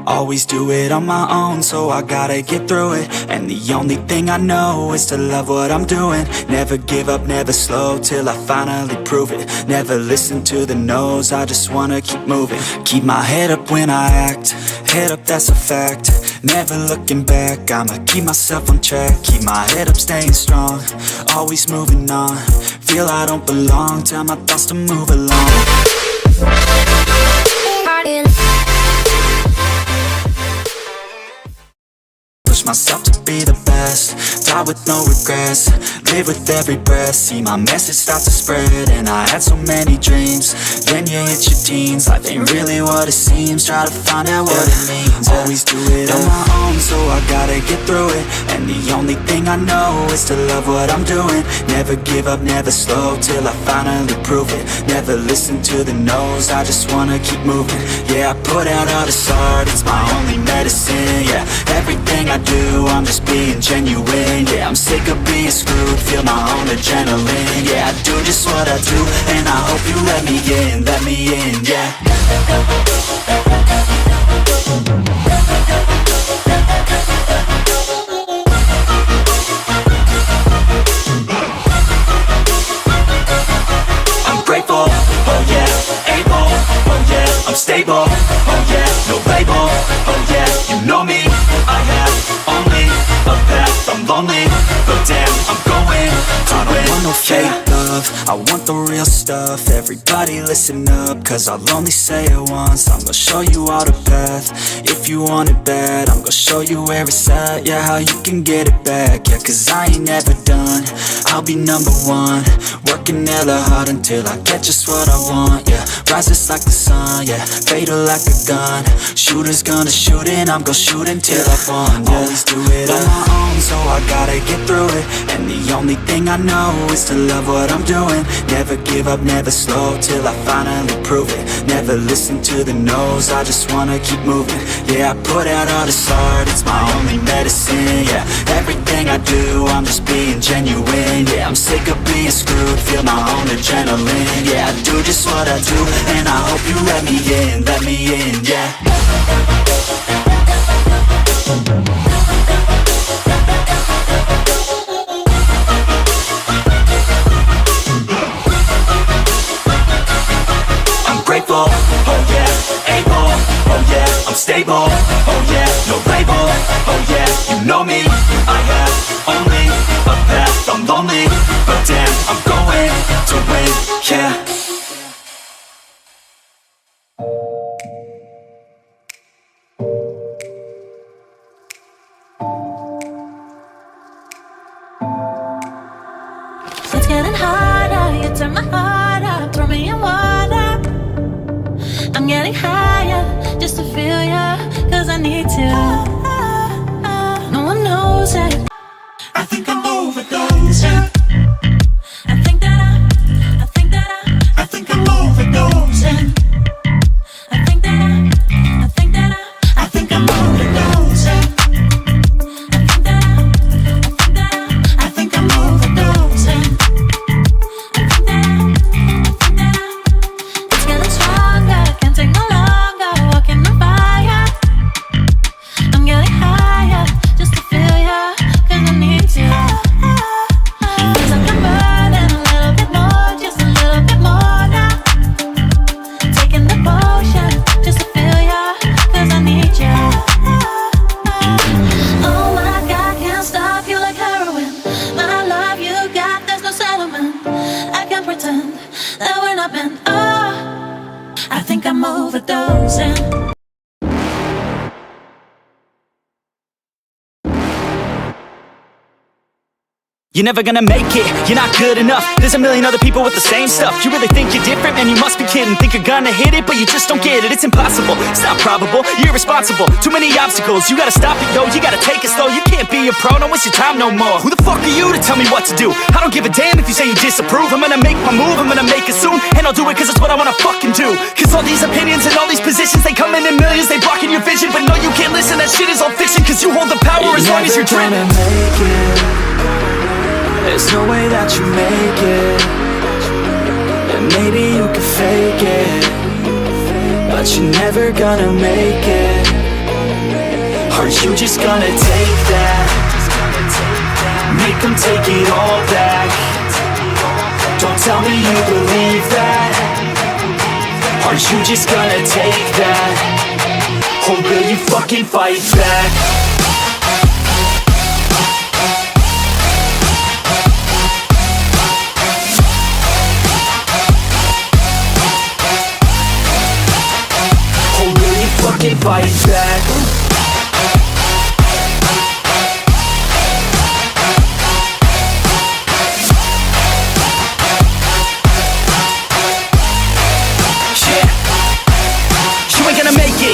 Always do it on my own, so I gotta get through it. And the only thing I know is to love what I'm doing. Never give up, never slow, till I finally prove it. Never listen to the no's, I just wanna keep moving. Keep my head up when I act, head up, that's a fact. Never looking back, I'ma keep myself on track. Keep my head up, staying strong, always moving on. Feel I don't belong, tell my thoughts to move along. Push myself to be the best, die with no regrets, live with every breath. See my message start to spread, and I had so many dreams. Then you hit your teens, life ain't really what it seems. Try to find out what it means. Always do it on my own, so I gotta get through it. And the only thing I know is to love what I'm doing. Never give up, never slow, till I finally prove it. Never listen to the no's, I just wanna keep moving. Yeah, I put out all this art, it's my only medicine. Yeah, everything I do, I'm just being genuine. Yeah, I'm sick of being screwed, feel my own adrenaline. Yeah, I do just what I do, and I hope you let me in, yeah. I'm grateful, oh yeah, able, oh yeah, I'm stable, oh yeah, no label, oh yeah, you know me, I have only a path, I'm lonely, but damn, I'm going to win. I don't want no fake love, I want the real stuff. Everybody listen up, cause I'll only say it once. I'm gonna show you all the path, if you want it bad. I'm gonna show you where it's at, yeah, how you can get it back. Yeah, cause I ain't never done, I'll be number one. Working hella hard until I get just what I want, yeah. Rises like the sun, yeah, fatal like a gun. Shooter's gonna shoot and I'm gonna shoot until I won, yeah. Always do it on my own, so I gotta get through it. And the only thing I know is to love what I'm doing. Never give up, never slow, till I finally prove it. Never listen to the no's, I just wanna keep moving. Yeah, I put out all this art, it's my only medicine. Yeah, everything I do, I'm just being genuine. Yeah, I'm sick of being screwed, feel my own adrenaline. Yeah, I do just what I do, and I hope you let me in, yeah. Grateful, oh yeah, able, oh yeah, I'm stable, oh yeah, no label, oh yeah, you know me, I have only a path, I'm lonely, but damn, I'm going to win, yeah. It's getting harder, you turn my heart up, throw me in water. I'm getting higher, just to feel ya, cause I need to. No one knows it. I think I'm overdosing. I think that I think I'm overdosing. I think that I think I'm overdosing. I think I'm overdosing. it's getting stronger, can't take no longer, walking on fire. I'm getting higher, just to feel ya, cause I need to. Feels like I'm burning a little bit more, just a little bit more now. Taking the potion, just to feel ya, cause I need ya. Oh my God, can't stop you like heroin. My love you got, there's no settlement. I can't pretend that we're not meant. Oh, I think I'm overdosing. You're never gonna make it, you're not good enough. There's a million other people with the same stuff. You really think you're different? Man, you must be kidding. Think you're gonna hit it, but you just don't get it. It's impossible, it's not probable, you're irresponsible. Too many obstacles, you gotta stop it, yo. You gotta take it slow, you can't be a pro. Don't waste your time no more. Who the fuck are you to tell me what to do? I don't give a damn if you say you disapprove. I'm gonna make my move, I'm gonna make it soon. And I'll do it cause it's what I wanna fucking do. Cause all these opinions and all these positions, they come in millions, they blocking your vision. But no, you can't listen, that shit is all fiction. Cause you hold the power as long as you're dreaming. Make it. There's no way that you make it. And maybe you can fake it, but you're never gonna make it. Are you just gonna take that? Make them take it all back. Don't tell me you believe that. Are you just gonna take that? Or will you fucking fight back? Or will you fucking fight back?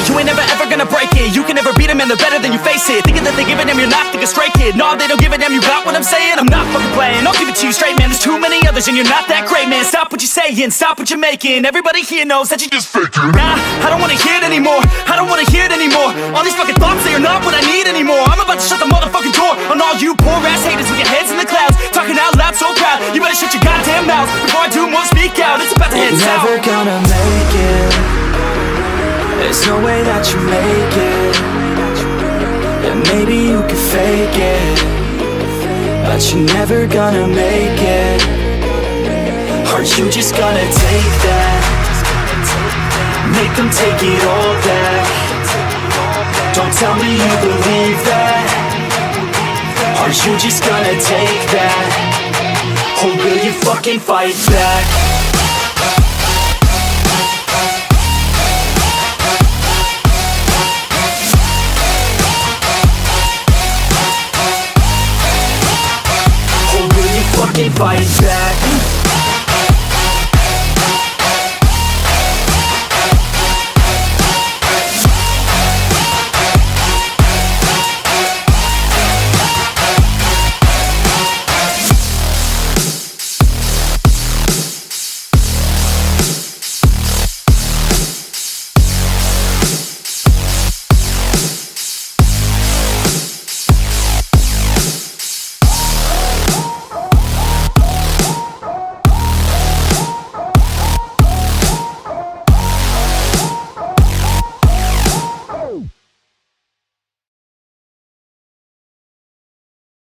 You ain't never ever gonna break it. You can never beat them and they're better than you face it. Thinking that they giving them, you're not thinking straight, kid. No, they don't give a damn, you got what I'm saying? I'm not fucking playing, I'll give it to you straight, man. There's too many others and you're not that great, man. Stop what you're saying, stop what you're making. Everybody here knows that you just faking. Nah, I don't wanna hear it anymore, I don't wanna hear it anymore. All these fucking thoughts, they are not what I need anymore. I'm about to shut the motherfucking door on all you poor ass haters with your heads in the clouds, talking out loud so proud. You better shut your goddamn mouth before I do more speak out. It's about to head south. You're never gonna make it. There's no way that you make it. And maybe you can fake it, but you're never gonna make it. Are you just gonna take that? Make them take it all back. Don't tell me you believe that. Are you just gonna take that? Or will you fucking fight back?